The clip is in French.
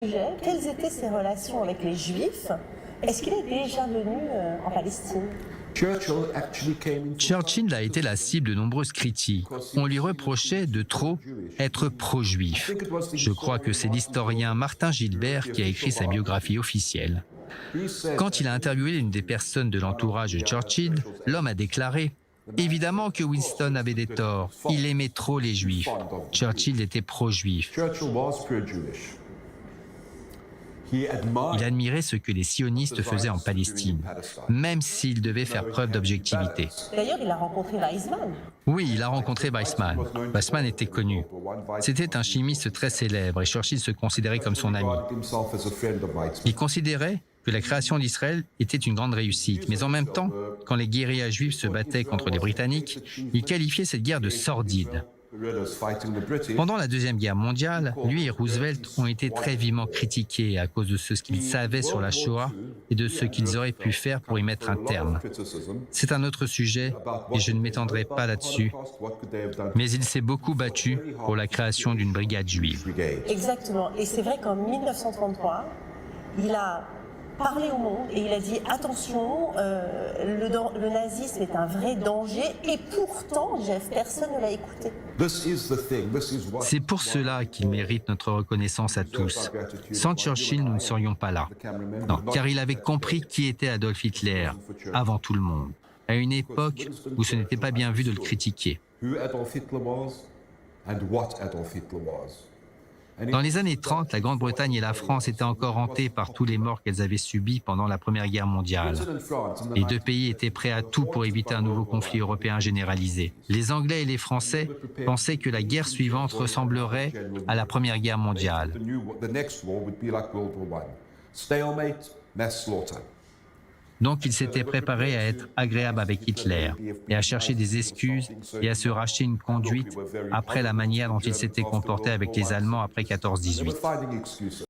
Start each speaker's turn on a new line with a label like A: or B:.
A: Quelles étaient ses relations avec les Juifs? Est-ce qu'il est déjà venu en Palestine?
B: Churchill a été la cible de nombreuses critiques. On lui reprochait de trop être pro-juif. Je crois que c'est l'historien Martin Gilbert qui a écrit sa biographie officielle. Quand il a interviewé l'une des personnes de l'entourage de Churchill, l'homme a déclaré « Évidemment que Winston avait des torts, il aimait trop les juifs. Churchill était pro-juif. Il admirait ce que les sionistes faisaient en Palestine, même s'il devait faire preuve d'objectivité. »
A: D'ailleurs, il a rencontré Weizmann.
B: Oui, il a rencontré Weizmann. Weizmann était connu. C'était un chimiste très célèbre et Churchill se considérait comme son ami. Il considérait que la création d'Israël était une grande réussite, mais en même temps, quand les guérillas juifs se battaient contre les Britanniques, il qualifiait cette guerre de sordide. Pendant la Deuxième Guerre mondiale, lui et Roosevelt ont été très vivement critiqués à cause de ce qu'ils savaient sur la Shoah et de ce qu'ils auraient pu faire pour y mettre un terme. C'est un autre sujet et je ne m'étendrai pas là-dessus, mais il s'est beaucoup battu pour la création d'une brigade juive.
A: Exactement. Et c'est vrai qu'en 1933, il a parlé au monde et il a dit attention, le nazisme est un vrai danger et pourtant, Jeff, personne ne l'a écouté.
B: C'est pour cela qu'il mérite notre reconnaissance à tous. Sans Churchill, nous ne serions pas là. Non, car il avait compris qui était Adolf Hitler, avant tout le monde, à une époque où ce n'était pas bien vu de le critiquer. Dans les années 30, la Grande-Bretagne et la France étaient encore hantées par tous les morts qu'elles avaient subis pendant la Première Guerre mondiale. Les deux pays étaient prêts à tout pour éviter un nouveau conflit européen généralisé. Les Anglais et les Français pensaient que la guerre suivante ressemblerait à la Première Guerre mondiale. Donc ils s'étaient préparés à être agréables avec Hitler et à chercher des excuses et à se racheter une conduite après la manière dont il s'était comporté avec les Allemands après 14-18.